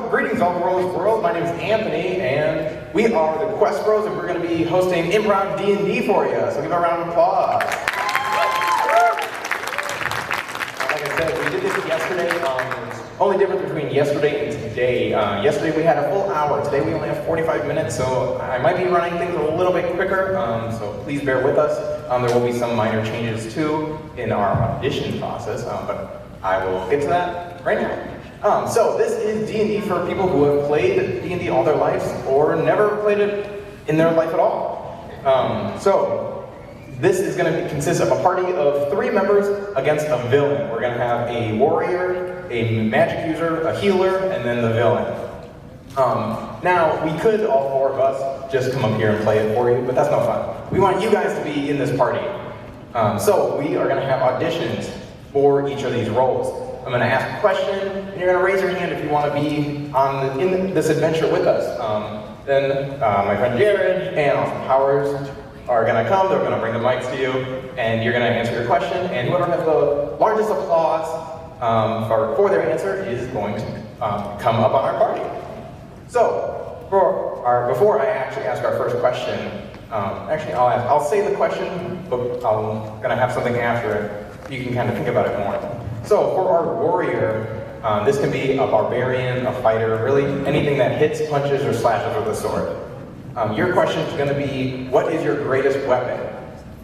greetings all over the world. My name is Anthony, and we are the Quest Bros, and we're going to be hosting Improv D&D for you. So give a round of applause. Like I said, we did this yesterday. Only difference between yesterday and today. Yesterday we had a full hour. Today we only have 45 minutes, so I might be running things a little bit quicker. So please bear with us. There will be some minor changes too in our audition process, but I will get to that right now. So this is D&D for people who have played D&D all their lives or never played it in their life at all. So this is going to consist of a party of 3 members against a villain. We're going to have a warrior, a magic user, a healer, and then the villain. Now, we could, all 4 of us, just come up here and play it for you, but that's no fun. We want you guys to be in this party. So we are going to have auditions for each of these roles. I'm going to ask a question, and you're going to raise your hand if you want to be in this adventure with us. Then my friend Jared and Austin Powers are going to come. They're going to bring the mics to you, and you're going to answer your question. And whoever has the largest applause for their answer is going to come up on our party. So before I actually ask our first question, I'll say the question, but I'm going to have something after it. You can kind of think about it more. So for our warrior, this can be a barbarian, a fighter, really anything that hits, punches, or slashes with a sword. Your question is going to be, what is your greatest weapon?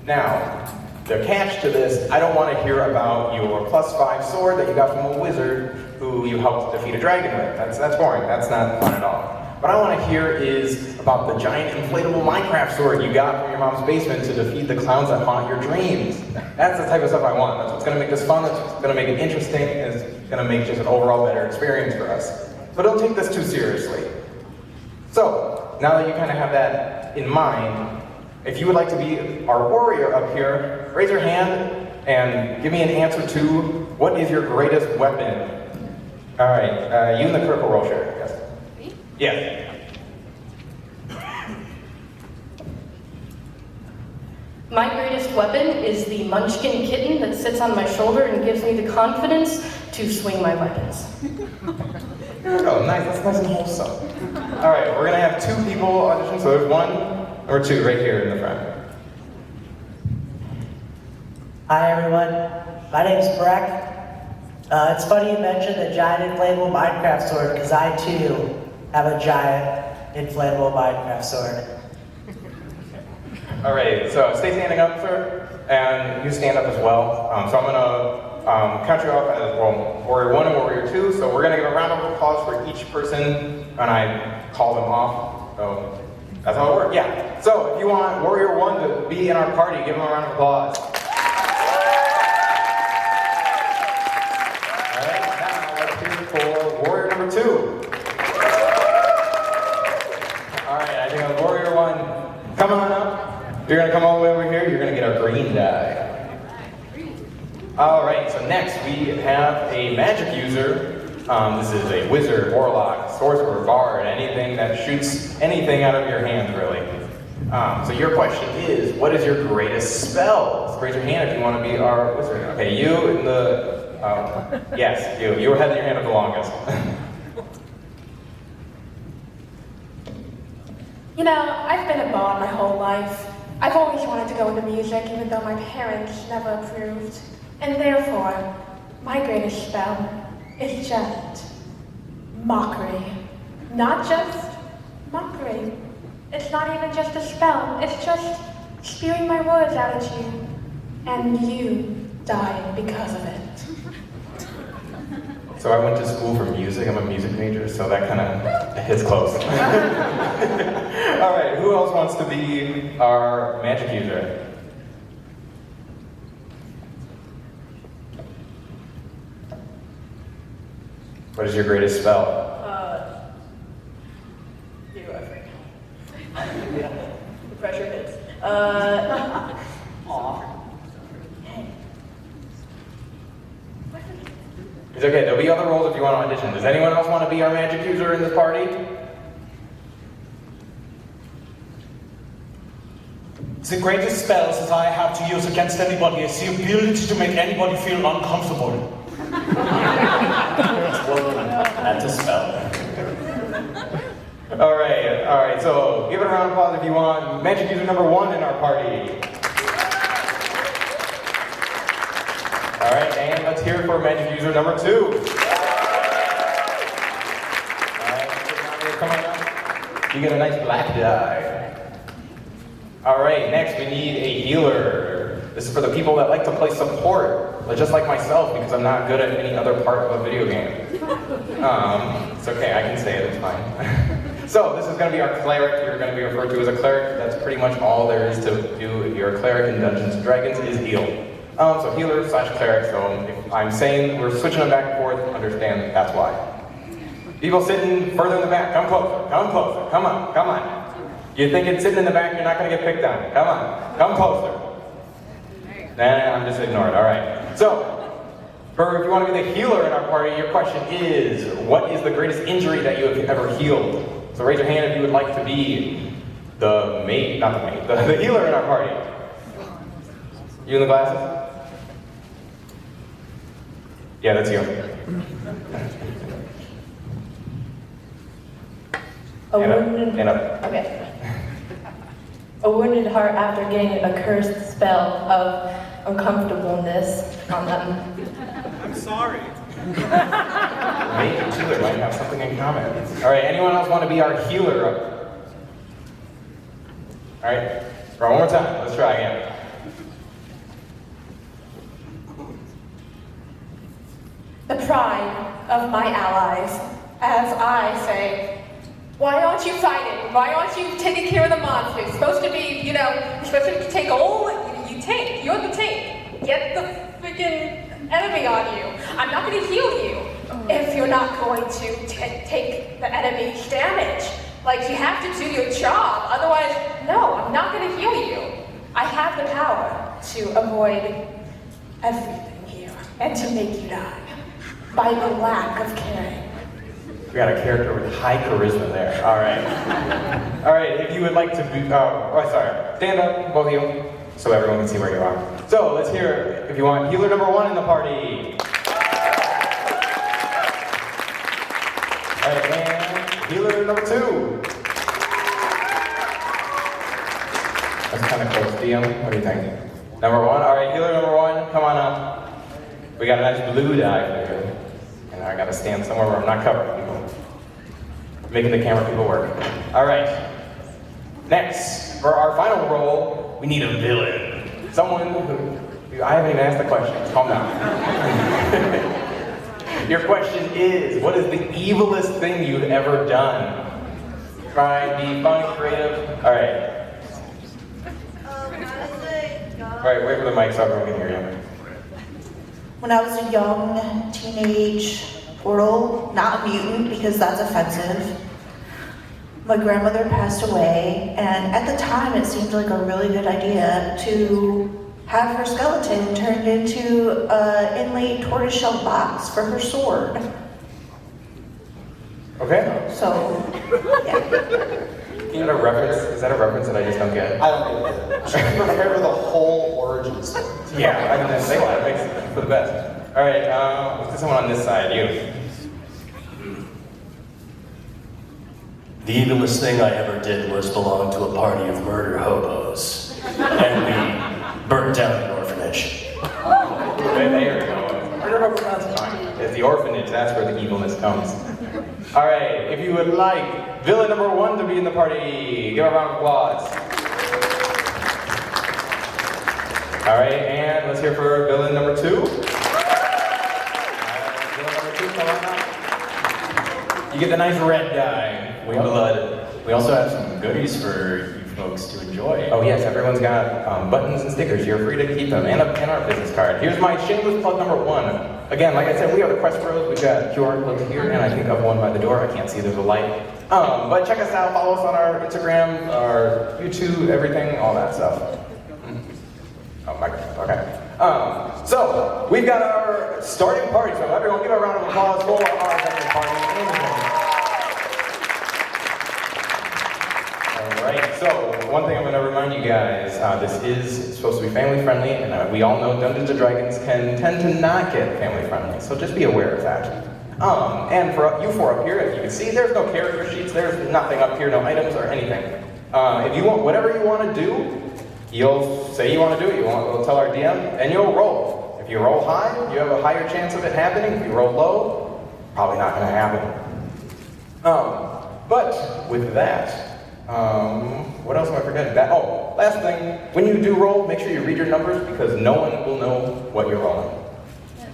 Now, the catch to this, I don't want to hear about your +5 sword that you got from a wizard who you helped defeat a dragon with. That's boring. That's not fun at all. What I want to hear is about the giant inflatable Minecraft sword you got from your mom's basement to defeat the clowns that haunt your dreams. That's the type of stuff I want. That's what's going to make this fun, that's what's going to make it interesting, and it's going to make just an overall better experience for us. But don't take this too seriously. So, now that you kind of have that in mind, if you would like to be our warrior up here, raise your hand and give me an answer to what is your greatest weapon? Alright, you in the critical role share. Yes. Yeah. My greatest weapon is the munchkin kitten that sits on my shoulder and gives me the confidence to swing my weapons. Oh, nice. That's nice and wholesome. All right, we're going to have 2 people audition. So there's 1 or 2 right here in the front. Hi, everyone. My name's Breck. It's funny you mentioned the giant inflatable Minecraft sword, because I, too, have a giant inflatable Minecraft sword. All right, so stay standing up, sir, and you stand up as well. So I'm going to count you off as, well, Warrior 1 and Warrior 2. So we're going to give a round of applause for each person, and I call them off. So that's how it works. Yeah. So if you want Warrior 1 to be in our party, give them a round of applause. All right, now let's hear it for Warrior number 2. All right, I think on Warrior 1, come on up. You're going to come all the way over here. You're going to get a green die. All right, so next we have a magic user. This is a wizard, warlock, sorcerer, bard, anything that shoots anything out of your hand, really. So your question is, what is your greatest spell? Just raise your hand if you want to be our wizard. Okay, you in the, yes, you. You had your hand up the longest. You know, I've been a bard my whole life. I've always wanted to go into music, even though my parents never approved. And therefore, my greatest spell is just mockery. Not just mockery. It's not even just a spell. It's just spewing my words out at you, and you dying because of it. So I went to school for music. I'm a music major, so that kind of hits close. All right, who else wants to be our magic user? What is your greatest spell? The pressure hits. It's okay, there'll be other roles if you want to audition. Does anyone else want to be our magic user in this party? The greatest spells that I have to use against anybody is the ability to make anybody feel uncomfortable. That's a spell. All right, so give it a round of applause if you want magic user number 1 in our party. All right, and let's hear it for magic user number 2. All right, come on up. You get a nice black die. All right, next we need a healer. This is for the people that like to play support, just like myself, because I'm not good at any other part of a video game. It's okay, I can say it, it's fine. So this is going to be our cleric. You're going to be referred to as a cleric. That's pretty much all there is to do if you're a cleric in Dungeons & Dragons is heal. So healer / cleric, so if I'm saying we're switching them back and forth, understand that's why. People sitting further in the back, come closer, come on, come on. You think it's sitting in the back, you're not going to get picked on. Come on, come closer. Nah, I'm just ignoring it, all right. So, if you want to be the healer in our party, your question is, what is the greatest injury that you have ever healed? So raise your hand if you would like to be the MAID, not the MAID, the healer in our party. You in the glasses? Yeah, that's you. Hand up. Okay. A wounded heart after getting a cursed spell of uncomfortableness on them. I'm sorry. Maybe and healer might have something in common. All right, anyone else want to be our healer? All right, try one more time. Let's try again. The pride of my allies, as I say, why aren't you fighting? Why aren't you taking care of the monsters? You're supposed to be, you're supposed to take all, you tank, you're the tank. Get the freaking enemy on you. I'm not going to heal you if you're not going to take the enemy's damage. Like, you have to do your job, otherwise, no, I'm not going to heal you. I have the power to avoid everything here and to make you die by the lack of caring. We got a character with high charisma there. All right. All right, if you would like to be, stand up, both of you, so everyone can see where you are. So let's hear, if you want, healer number 1 in the party. All right, and healer number 2. That's kind of close. DM, what do you think? Number 1, all right, healer number 1, come on up. We got a nice blue die for you. And I gotta stand somewhere where I'm not covering people. Making the camera people work. All right. Next, for our final role, we need a villain. Someone who, I haven't even asked the question, calm down. Your question is, what is the evilest thing you've ever done? Try and be fun, creative. All right. All right, wait for the mic so everyone can hear you. When I was a young teenage portal, not a mutant because that's offensive, my grandmother passed away, and at the time it seemed like a really good idea to have her skeleton turned into an inlaid tortoiseshell box for her sword. Okay. So, yeah. Is that a reference? Is that a reference that I just don't get? I don't get it. She can prepare the whole origin story. Yeah, I didn't think that. Makes it for the best. All right, let's get someone on this side. You. The evilest thing I ever did was belong to a party of murder hobos, and we burnt down an orphanage. Okay, there we go. That's fine. It's the orphanage. That's where the evilness comes. All right, if you would like villain number 1 to be in the party, give a round of applause. All right, and let's hear for villain number 2. Villain number 2, come on up. You get the nice red die. We also have some goodies for you folks to enjoy. Oh yes, everyone's got buttons and stickers. You're free to keep them, and our business card. Here's my shameless plug number 1. Again, like I said, we are the Quest Bros. We've got QR codes here, and I think of one by the door. I can't see, there's a light. But check us out, follow us on our Instagram, our YouTube, everything, all that stuff. Oh, microphone, okay. So, we've got our starting party, so everyone give a round of applause for our starting party. Alright, so one thing I'm going to remind you guys, this is supposed to be family friendly, and we all know Dungeons & Dragons can tend to not get family friendly, so just be aware of that. And for you four up here, as you can see, there's no character sheets, there's nothing up here, no items or anything. If you want, whatever you want to do, you'll say you want to do it, you'll tell our DM, and you'll roll. If you roll high, you have a higher chance of it happening. If you roll low, probably not going to happen. But with that, what else am I forgetting? Last thing, when you do roll, make sure you read your numbers because no one will know what you're rolling.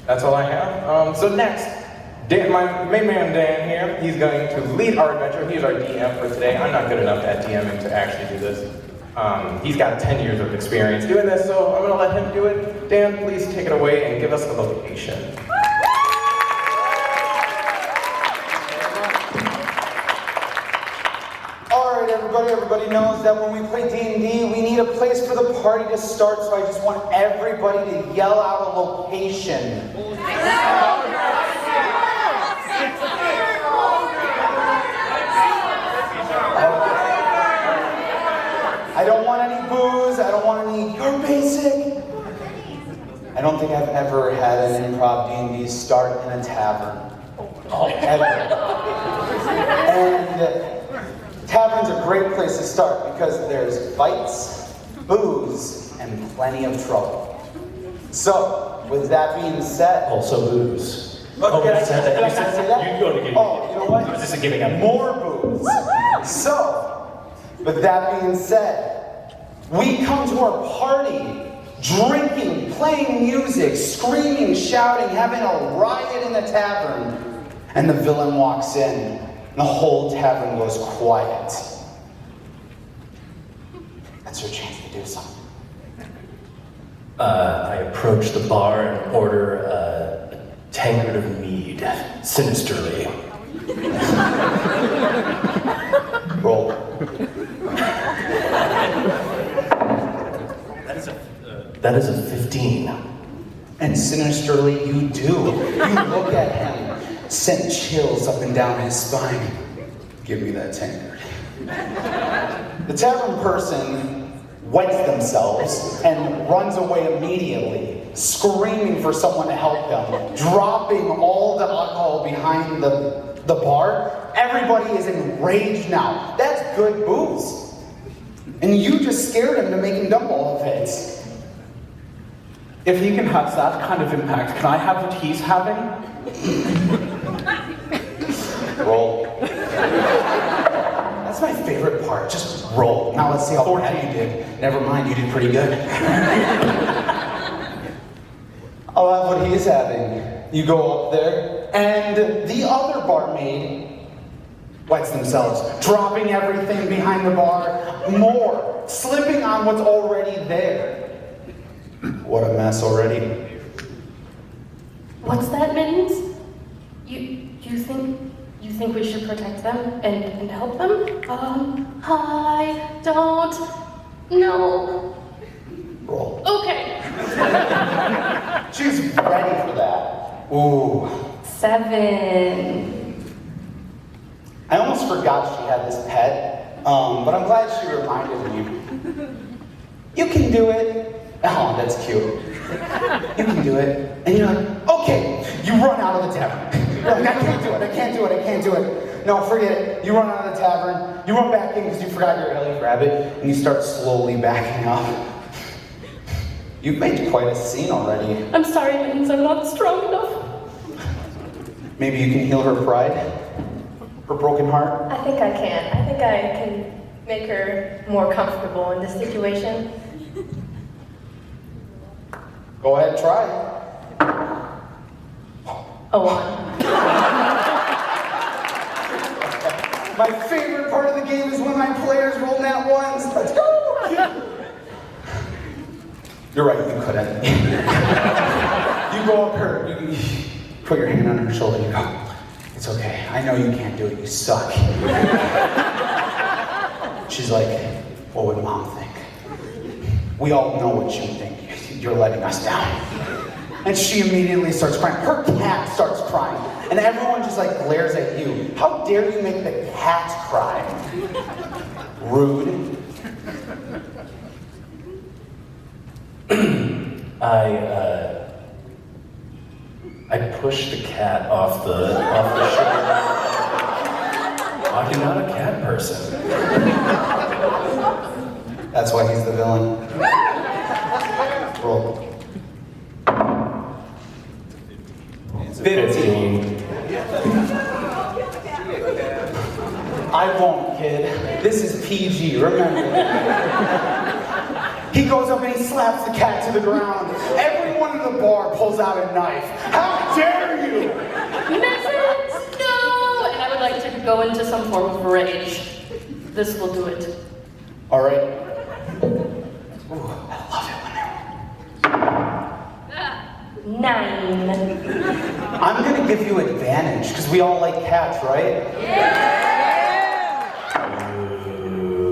That's all I have. So next, Dan, my main man Dan here, he's going to lead our adventure. He's our DM for today. I'm not good enough at DMing to actually do this. He's got 10 years of experience doing this, so I'm going to let him do it. Dan, please take it away and give us a location. Everybody knows that when we play D&D, we need a place for the party to start, so I just want everybody to yell out a location. I don't want any booze, I don't want any, you're basic. I don't think I've ever had an improv D&D start in a tavern. Ever. And tavern's a great place to start because there's fights, booze, and plenty of trouble. So, with that being said... Also booze. Did I say that? You go to give me. Oh, you know what? I was just giving up. More booze. So, with that being said, we come to our party drinking, playing music, screaming, shouting, having a riot in the tavern, and the villain walks in. The whole tavern goes quiet. That's your chance to do something. I approach the bar and order a tankard of mead, sinisterly. Roll. That is a 15. And sinisterly you do. You look at him, sent chills up and down his spine. Give me that tankard. The tavern person wets themselves and runs away immediately, screaming for someone to help them, dropping all the alcohol behind the bar. Everybody is enraged now. That's good booze. And you just scared him to make him dump all of it. If he can have that kind of impact, can I have what he's having? Roll. That's my favorite part. Just roll. Now let's see how bad you did. Never mind, you did pretty good. I'll have what he's having. You go up there, and the other barmaid wets themselves, dropping everything behind the bar, more, slipping on what's already there. What a mess already. What's that, Mittens? You think we should protect them and help them? I don't know. Roll. Okay. She's ready for that. Ooh. 7. I almost forgot she had this pet, but I'm glad she reminded me. You can do it. Oh, that's cute. You can do it. And you're like, okay, you run out of the tavern. You're like, I can't do it. No, forget it. You run out of the tavern, you run back in because you forgot your Ellie rabbit, and you start slowly backing up. You've made quite a scene already. I'm sorry, Mittens, I'm not strong enough. Maybe you can heal her pride? Her broken heart? I think I can. I think I can make her more comfortable in this situation. Go ahead, try. A 1. My favorite part of the game is when my players roll nat 1s. Let's go! You're right, you couldn't. You go up her, you put your hand on her shoulder, you go, it's okay, I know you can't do it, you suck. She's like, what would mom think? We all know what you think. You're letting us down. And she immediately starts crying. Her cat starts crying. And everyone just like glares at you. How dare you make the cat cry? Rude. I push the cat off the shoulder. I'm not a cat person. That's why he's the villain. Roll. 15. I won't, kid. This is PG, remember. He goes up and he slaps the cat to the ground. Everyone in the bar pulls out a knife. How dare you! Message! No! And I would like to go into some form of rage. This will do it. All right. Ooh, I love it when 9. I'm gonna give you advantage, because we all like cats, right?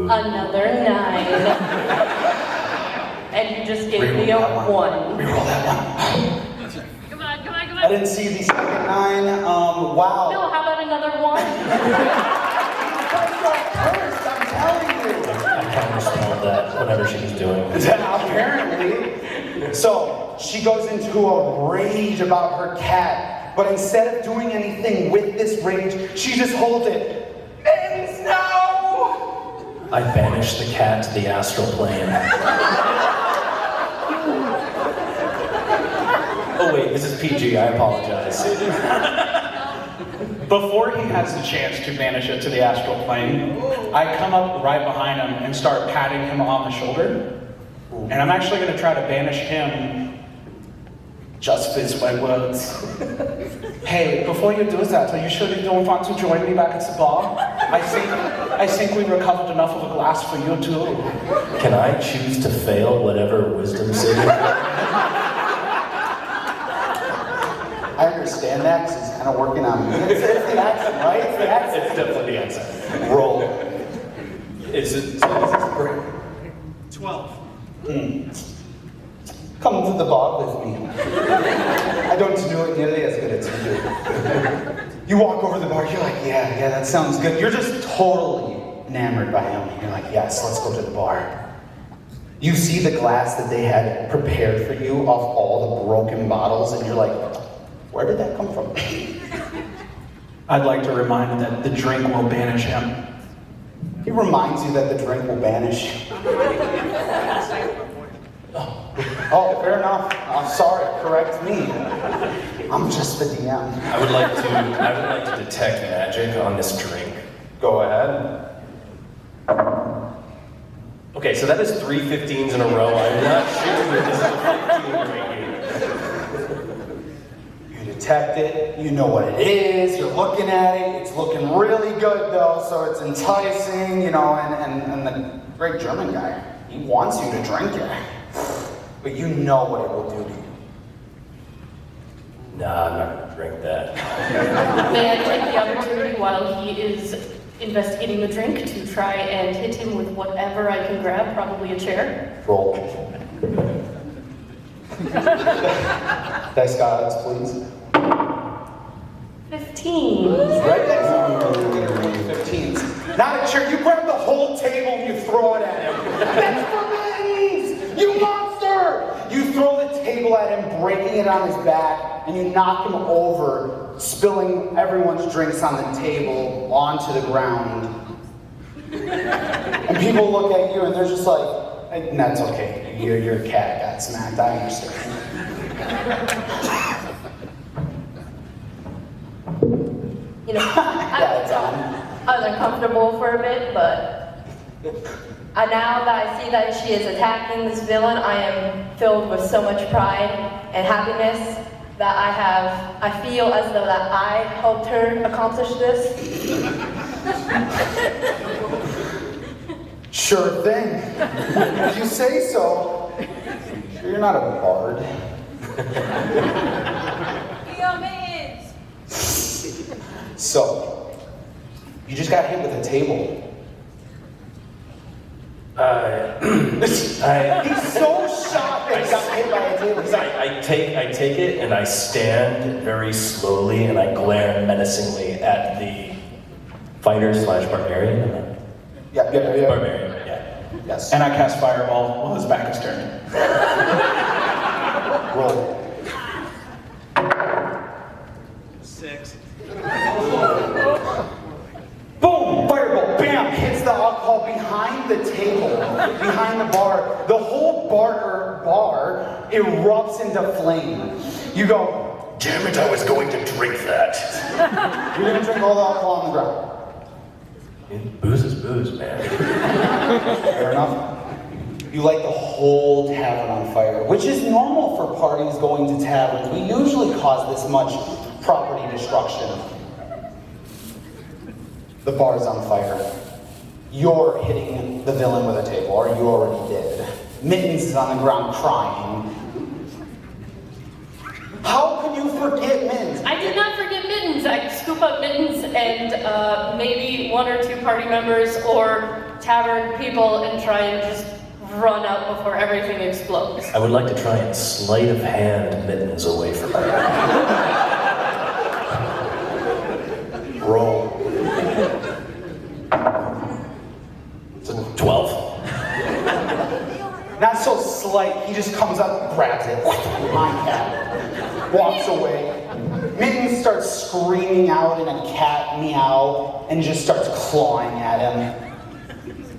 Another 9. And you just gave me a 1. Reroll that one. Come on. I didn't see the second 9. Wow. No, how about another 1? Cursed, I'm telling you. I counterspelled that, whatever she was doing. Apparently. So, she goes into a rage about her cat, but instead of doing anything with this rage, she just holds it. Mittens, no! I banish the cat to the astral plane. Oh wait, this is PG, I apologize. Before he has the chance to banish it to the astral plane, I come up right behind him and start patting him on the shoulder. And I'm actually going to try to banish him just with my words. Hey, before you do that, are you sure you don't want to join me back at the bar? I think we recovered enough of a glass for you too. Can I choose to fail whatever wisdom saving? I understand that, because he's kind of working on me. It's the accent, right? It's the accent. It's definitely the answer. Roll. Is it? 12. Come to the bar with me. I don't do it nearly as good as you do. You walk over the bar, you're like, yeah, that sounds good. You're just totally enamored by him. You're like, yes, let's go to the bar. You see the glass that they had prepared for you off all the broken bottles, and you're like, where did that come from? I'd like to remind him that the drink will banish him. He reminds you that the drink will vanish. Oh, fair enough. I'm sorry, correct me. I'm just the DM. I would like to detect magic on this drink. Go ahead. Okay, so that is 3 15s in a row. I'm not sure that this is a 15 right here. You detect it, you know what it is, you're looking at it, it's looking really good though, so it's enticing, you know, and the great German guy, he wants you to drink it. But you know what it will do to you. Nah, I'm not gonna drink that. May I take the opportunity while he is investigating the drink to try and hit him with whatever I can grab, probably a chair? Roll. Dice gods, please. 15. Right next to you. 15s. Not a chair, you grab the whole table and you throw it at him. That's for mittens! You monster! You throw the table at him, breaking it on his back, and you knock him over, spilling everyone's drinks on the table onto the ground. And people look at you and they're just like, that's okay, your cat got smacked, I understand. You know, Yeah, it's on. I was uncomfortable for a bit, but now that I see that she is attacking this villain, I am filled with so much pride and happiness that I feel as though that I helped her accomplish this. Sure thing. If you say so. Sure you're not a bard. So, you just got hit with a table. He's so shocked that he got hit by a table. He's like, I take it and I stand very slowly and I glare menacingly at the fighter / barbarian. yeah. Barbarian, yeah. Yes. And I cast Fireball while his back is turned. Roll. Bam! Hits the alcohol behind the table, behind the bar. The whole bar erupts into flame. You go, Damn it, I was going to drink that. you're gonna drink all the alcohol on the ground. Booze is booze, man. Fair enough. You light the whole tavern on fire, which is normal for parties going to taverns. We usually cause this much property destruction. The bar's on fire. You're hitting the villain with a table, or you already did. Mittens is on the ground crying. How can you forget Mittens? I did not forget Mittens. I scoop up Mittens and maybe one or two party members or tavern people and try and just run out before everything explodes. I would like to try and sleight of hand Mittens away from her. Roll. It's a 12. Not so slight, he just comes up, grabs it, my cat, walks away. Mittens starts screaming out in a cat meow and just starts clawing at him.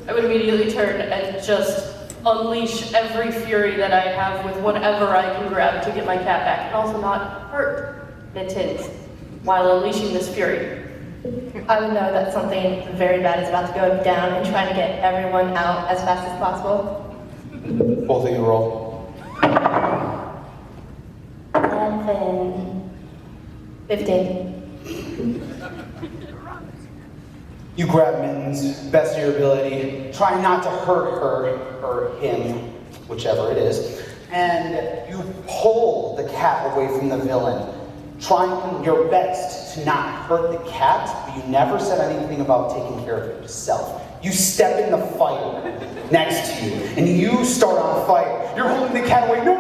I would immediately turn and just unleash every fury that I have with whatever I can grab to get my cat back, and also not hurt Mittens while unleashing this fury. I would know that something very bad is about to go down and trying to get everyone out as fast as possible. Both of you roll. 11, 15. You grab Mittens, best of your ability, try not to hurt her, or him, whichever it is, and you pull the cat away from the villain, trying your best to not hurt the cat, but you never said anything about taking care of yourself. You step in the fire next to you, and you start on fire. You're holding the cat away, no,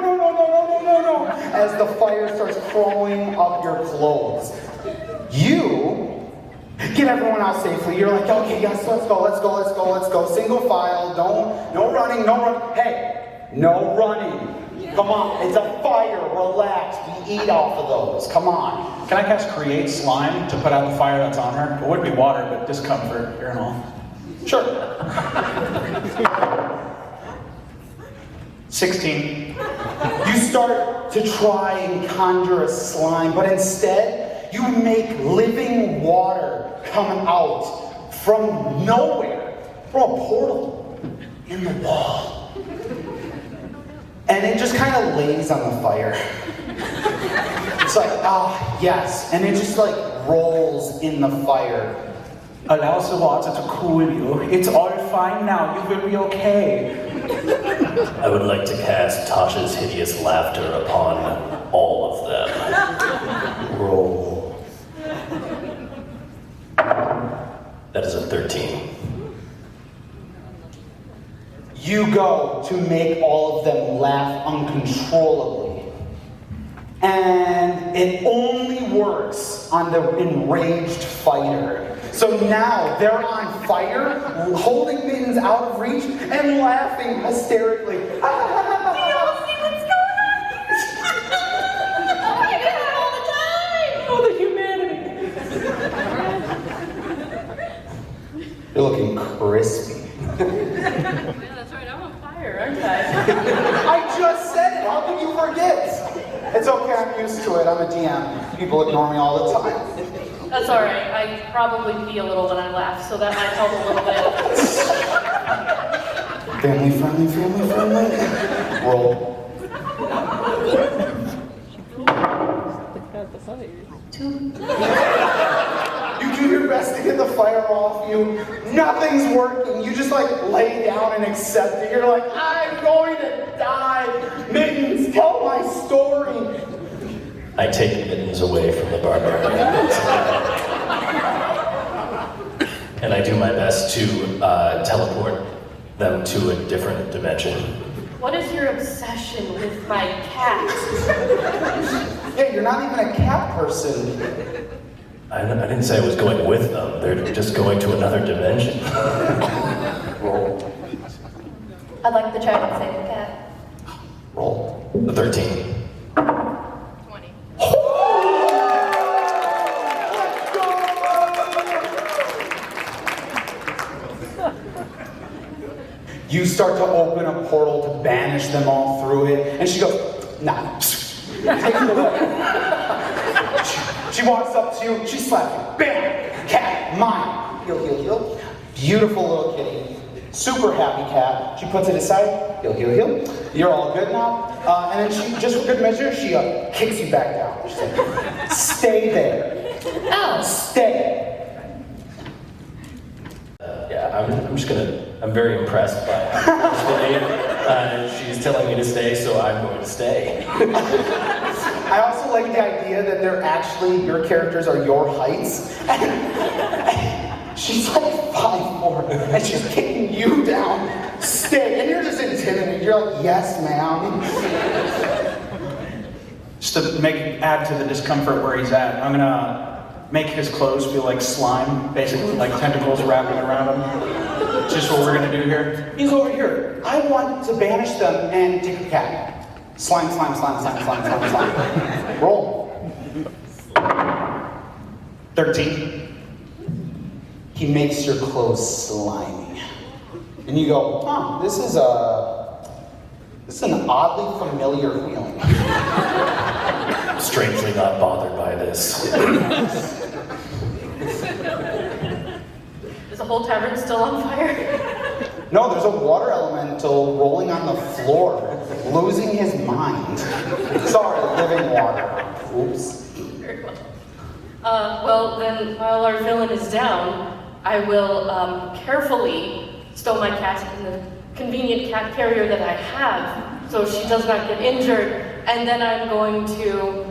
as the fire starts crawling up your clothes. You get everyone out safely. You're like, okay, yes, let's go. Single file, no running. Hey, no running. Come on, it's a fire, relax. We eat off of those, come on. Can I cast Create Slime to put out the fire that's on her? It would be water, but discomfort, here and all. Sure. 16. You start to try and conjure a slime, but instead, you make living water come out from nowhere, from a portal in the wall. And it just kind of lays on the fire. It's like, yes. And it just like rolls in the fire. Allow the water to cool you. It's all fine now. You will be okay. I would like to cast Tasha's Hideous Laughter upon all of them. Roll. That is a 13. You go to make all of them laugh uncontrollably. And it only works on the enraged fighter. So now they're on fire, holding Mittens out of reach, and laughing hysterically. We all see what's going on! Oh, you get that all the time! Oh, the humanity! You're looking crispy. Yeah, that's right, I'm on fire, aren't I? I just said it, how can you forget? It's okay, I'm used to it, I'm a DM. People ignore me all the time. That's all right. I probably pee a little when I laugh, so that might help a little bit. Family friendly. Roll. You do your best to get the fire off you. Nothing's working. You just like lay down and accept it. You're like, I'm going to die. Mittens, tell my story. I take Mittens away from the barbarian. And I do my best to teleport them to a different dimension. What is your obsession with my cat? Yeah, you're not even a cat person. I didn't say I was going with them. They're just going to another dimension. Roll. I'd like to try to save the cat. Roll. The 13. 20. You start to open a portal to banish them all through it, and she goes, nah. Takes it away. She walks up to you, she slaps you. Bam! Cat, mine. Heel, heel, heel. Beautiful little kitty. Super happy cat. She puts it aside. Heel, heel, heel. You're all good now. And then she, just for good measure, she kicks you back down. She's like, stay there. Oh. Stay. I'm very impressed by it. She's telling me to stay, so I'm going to stay. I also like the idea that they're actually, your characters are your heights. She's like 5'4", and she's kicking you down. Stay, and you're just intimidated. You're like, yes, ma'am. Just to add to the discomfort where he's at, I'm gonna make his clothes feel like slime, basically like tentacles wrapping around him. Just what we're gonna do here. He's over here. I want to banish them and take a cat. Slime, slime, slime, slime, slime, slime, slime. Roll. 13. He makes your clothes slimy. And you go, huh, this is an oddly familiar feeling. Strangely not bothered by this. Is the whole tavern still on fire? No, there's a water elemental rolling on the floor, losing his mind. Sorry, living water. Oops. Very well. Well, then, while our villain is down, I will carefully stow my cat in the convenient cat carrier that I have, so she does not get injured, and then I'm going to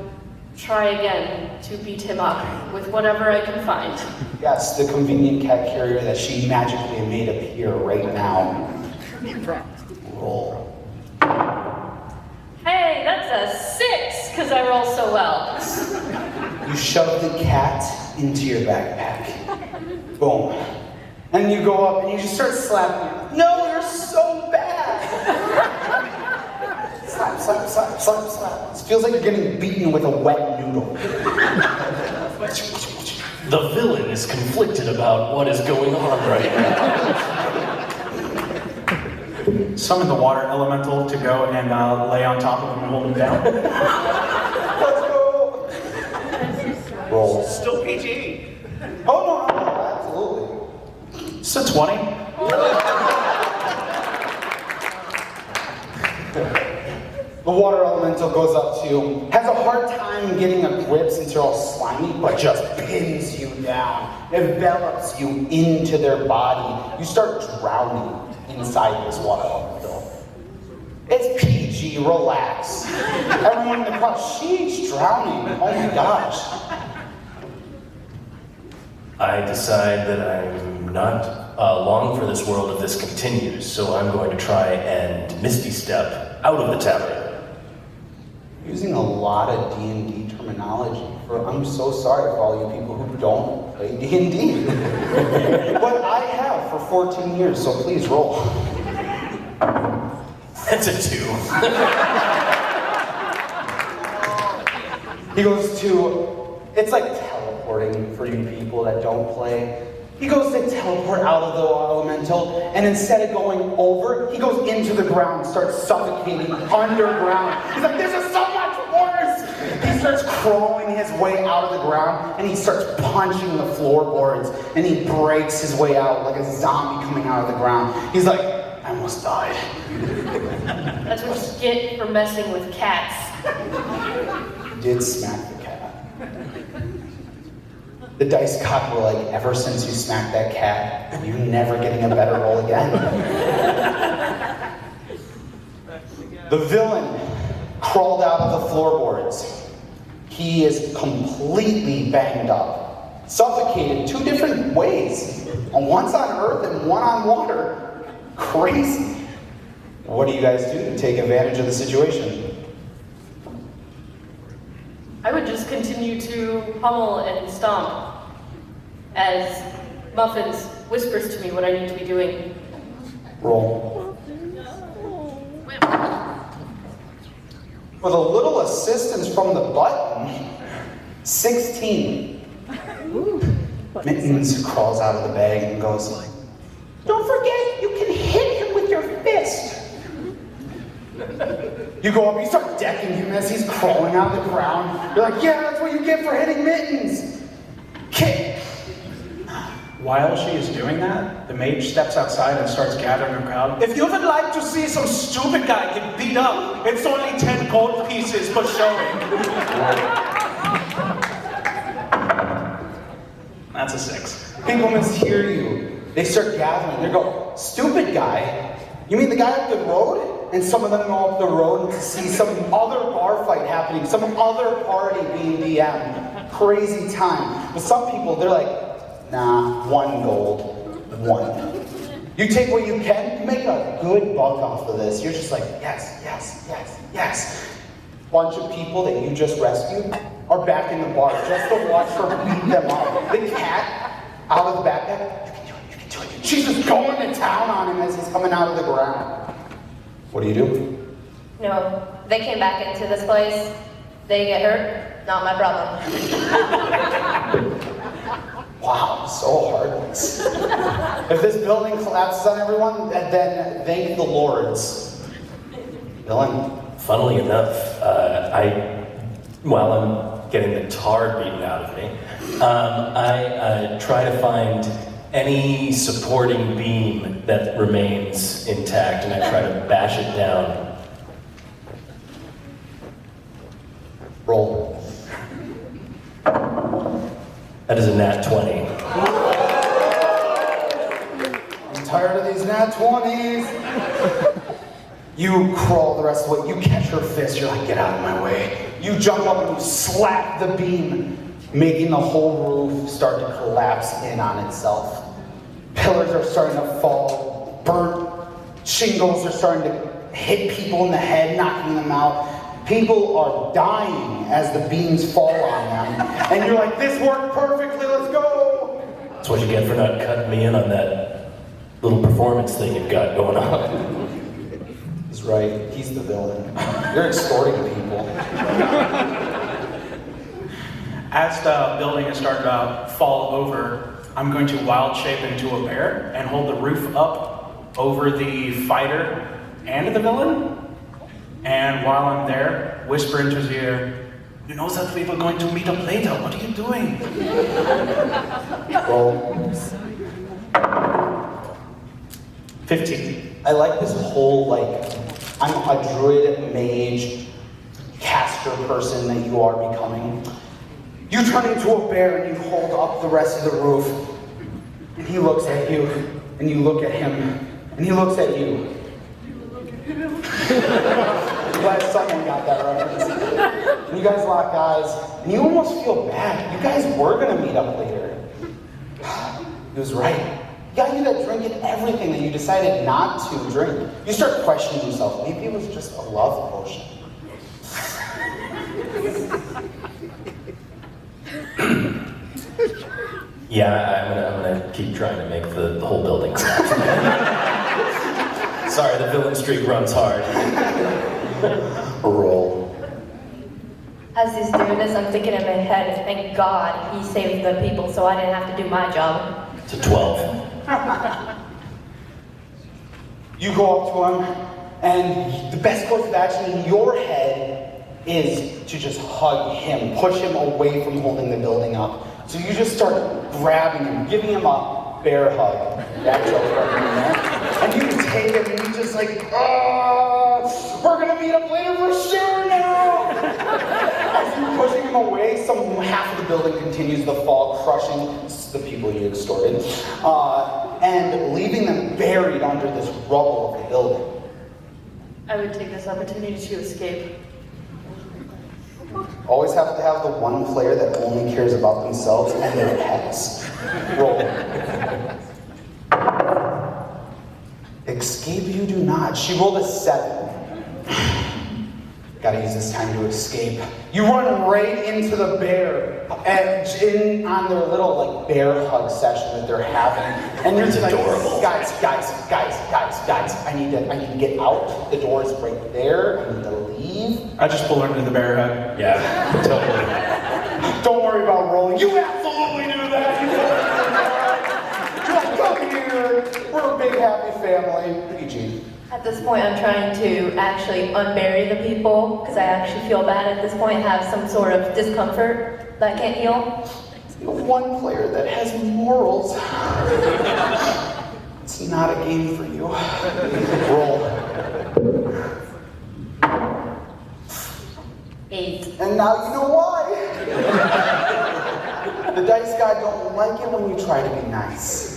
try again to beat him up with whatever I can find. Yes, the convenient cat carrier that she magically made appear right now. Roll. Hey, that's a 6, because I roll so well. You shove the cat into your backpack. Boom. And you go up and you just start slapping her. No, you're so bad! Slap, slap, slap, slap, slap. It feels like you're getting beaten with a wet noodle. The villain is conflicted about what is going on right now. Summon the water elemental to go and lay on top of him and hold him down. Let's go! Roll. Still PG. Oh, no, absolutely. It's a 20. The water elemental goes up to you, has a hard time getting a grip since you're all slimy, but just pins you down, envelops you into their body. You start drowning inside this water elemental. It's PG, relax. Everyone in the crowd, she's drowning. Oh my gosh. I decide that I'm not long for this world if this continues, so I'm going to try and Misty Step out of the tavern. Using a lot of D&D terminology. I'm so sorry for all you people who don't play D&D. But I have for 14 years, so please roll. That's a 2. He goes to, it's like teleporting for you people that don't play. He goes to teleport out of the elemental, and instead of going over, he goes into the ground, starts suffocating underground. He's like, this is so much worse! He starts crawling his way out of the ground, and he starts punching the floorboards, and he breaks his way out like a zombie coming out of the ground. He's like, I almost died. That's what you get for messing with cats. He did smack the cat. The dice god were like, ever since you smacked that cat, you're never getting a better roll again. The villain crawled out of the floorboards. He is completely banged up, suffocated 2 different ways. One's on earth and one on water. Crazy. What do you guys do to take advantage of the situation? I would just continue to pummel and stomp as Muffins whispers to me what I need to be doing. Roll. With a little assistance from the button, 16. Mittens crawls out of the bag and goes, don't forget, you can hit him with your You go up, you start decking him as he's crawling out of the ground. You're like, yeah, that's what you get for hitting mittens. Kick. While she is doing that, the mage steps outside and starts gathering a crowd. If you would like to see some stupid guy get beat up, it's only 10 gold pieces for showing. That's a 6. People mishear you. They start gathering. They go, stupid guy? You mean the guy up the road? And some of them go up the road to see some other bar fight happening, some other party being DM'd. Crazy time. But some people, they're like, nah, 1 gold, 1. You take what you can, you make a good buck off of this. You're just like, yes, yes, yes, yes. Bunch of people that you just rescued are back in the bar just to watch her beat them up. The cat out of the backpack, you can do it, you can do it. She's just going to town on him as he's coming out of the ground. What do you do? No, they came back into this place. They get hurt, not my problem. Wow, so heartless. If this building collapses on everyone, then thank the lords. Villain. Funnily enough, while I'm getting the tar beaten out of me, I try to find any supporting beam that remains intact, and I try to bash it down. Roll. That is a nat 20. I'm tired of these nat 20s. You crawl the rest of the way. You catch her fist. You're like, get out of my way. You jump up and you slap the beam, making the whole roof start to collapse in on itself. Pillars are starting to fall. Burnt shingles are starting to hit people in the head, knocking them out. People are dying as the beams fall on them. And you're like, this worked perfectly, let's go! That's what you get for not cutting me in on that little performance thing you've got going on. He's right, he's the villain. You're extorting people. As the building is starting to fall over, I'm going to wild shape into a bear and hold the roof up over the fighter and the villain. And while I'm there, whisper into his ear, you know that we were going to meet up later, what are you doing? Roll. 15. I like this whole, I'm a druid, mage, caster person that you are becoming. You turn into a bear and you hold up the rest of the roof. And he looks at you, and you look at him, and he looks at you. I'm glad someone got that reference. And you guys lock eyes, and you almost feel bad. You guys were gonna meet up later. He was right. He got you that drink and everything that you decided not to drink. You start questioning yourself. Maybe it was just a love potion. Yeah, I'm gonna keep trying to make the whole building collapse. Sorry, the villain streak runs hard. Roll. As he's doing this, I'm thinking in my head, thank God he saved the people so I didn't have to do my job. It's a 12. You go up to him, and the best course of action in your head is to just hug him, push him away from holding the building up. So you just start grabbing him, giving him a bear hug. That's and you take him, and he's just like, oh, we're gonna meet up later for sure now. As you're pushing him away, half of the building continues to fall, crushing the people you extorted, and leaving them buried under this rubble of the building. I would take this opportunity to escape. Always have to have the one player that only cares about themselves and their pets. Roll. Escape you do not. She rolled a 7. Gotta use this time to escape. You run right into the bear and on their little bear hug session that they're having. And you're just like, adorable. guys, I need to get out. The door is right there. I need to leave. I just pull her into the bear hug. Yeah, totally. Don't worry about rolling. You absolutely do that. You're like, come here. We're a big happy family. PG. At this point, I'm trying to actually unbury the people because I actually feel bad at this point, have some sort of discomfort that I can't heal. The one player that has morals. It's not a game for you. Roll. 8. And now you know why. The dice god don't like it when you try to be nice.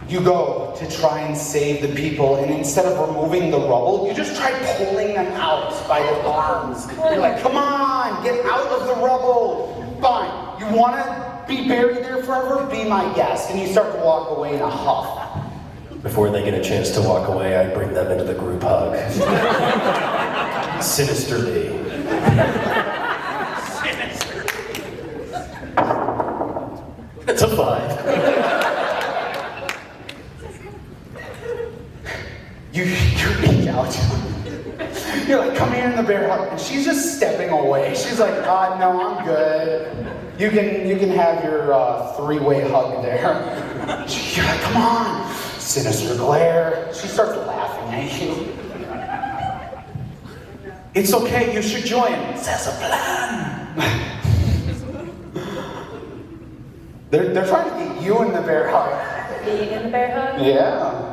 You go to try and save the people, and instead of removing the rubble, you just try pulling them out by the arms. You're like, come on, get out of the rubble. Fine, you want to be buried there forever? Be my guest. And you start to walk away in a huff. Before they get a chance to walk away, I bring them into the group hug. Sinisterly. It's a 5. You reach out. You're like, come here in the bear hug. And she's just stepping away. She's like, no, I'm good. You can have your 3-way hug there. You're like, come on. Sinister glare. She starts laughing at you. It's okay, you should join. There's a plan. They're trying to get you in the bear hug. Being in the bear hug? Yeah.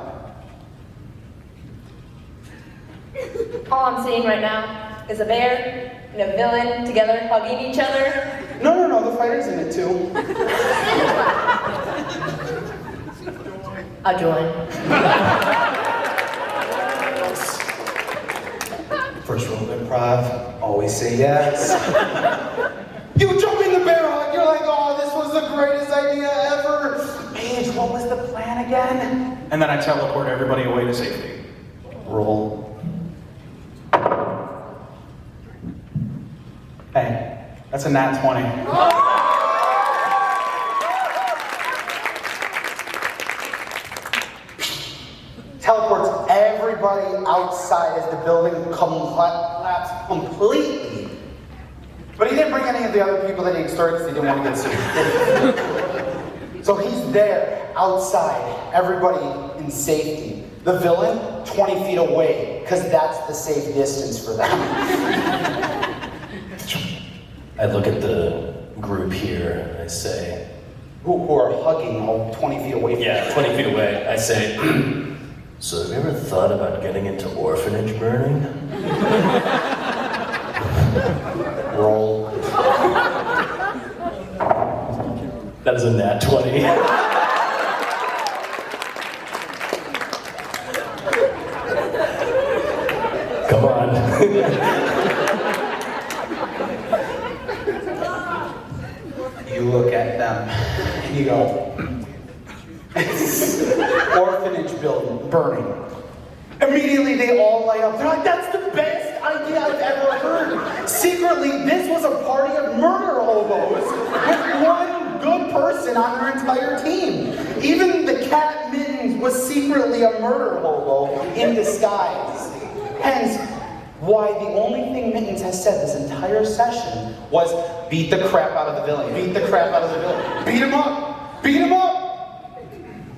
All I'm seeing right now is a bear and a villain together hugging each other. No, the fighter's in it too. I'll join. First rule of improv, always say yes. You jump in the bear hug, you're like, oh, this was the greatest idea ever. Paige, what was the plan again? And then I teleport everybody away to safety. Roll. Hey, that's a nat 20. Teleports everybody outside as the building collapses completely. But he didn't bring any of the other people that he extorted because he didn't want to get sued. So he's there, outside, everybody in safety. The villain, 20 feet away, because that's the safe distance for them. I look at the group here and I say, Who are hugging all 20 feet away from yeah, 20 feet away, I say, so have you ever thought about getting into orphanage burning? Roll. That is a nat 20. Come on. You look at them and you go, orphanage building burning. Immediately they all light up. They're like, that's the best idea I've ever heard. Secretly, this was a party of murder hobos with one good person on their entire team. Even the cat Mittens was secretly a murder hobo in disguise. Hence, why the only thing Mittens has said this entire session was, beat the crap out of the villain. Beat the crap out of the villain. Beat him up! Beat him up!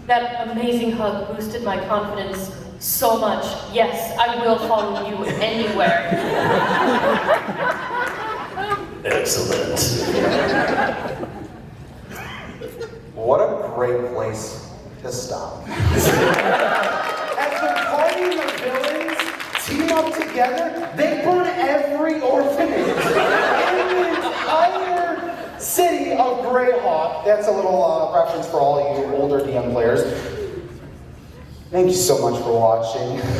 That amazing hug boosted my confidence so much. Yes, I will follow you anywhere. Excellent. What a great place to stop. As the party of the villains team up together, they burn every orphanage in the entire city of Greyhawk. That's a little reference for all of you older DM players. Thank you so much for watching. Please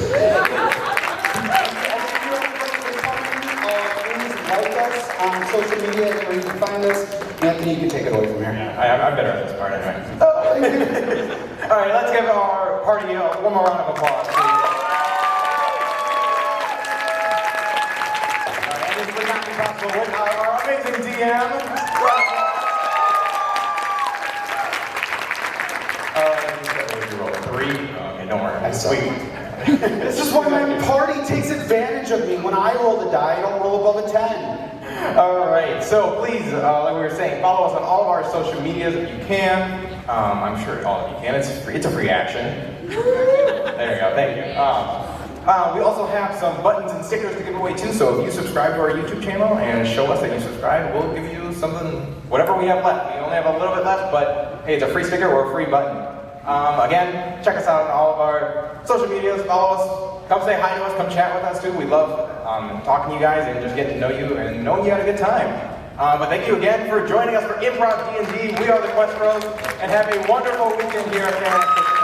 like us on social media where you can find us. Anthony, you can take it away from here. Yeah, I'm better at this part anyway. All right, let's give our party one more round of applause, please. All right, and this would not be possible without our amazing DM. What did you roll? 3? Okay, don't worry. I suck. Sweet. This is why my party takes advantage of me. When I roll the die, I don't roll above a 10. All right, so please, like we were saying, follow us on all of our social medias if you can. I'm sure all of you can. It's free. It's a free action. There you go. Thank you. We also have some buttons and stickers to give away too. So if you subscribe to our YouTube channel and show us that you subscribe, we'll give you something, whatever we have left. We only have a little bit left, but hey, it's a free sticker or a free button. Again, check us out on all of our social medias. Follow us. Come say hi to us. Come chat with us too. We love talking to you guys and just getting to know you and knowing you had a good time. But thank you again for joining us for Improv D&D. We are the Quest Bros, and have a wonderful weekend here at Fan Expo Chicago.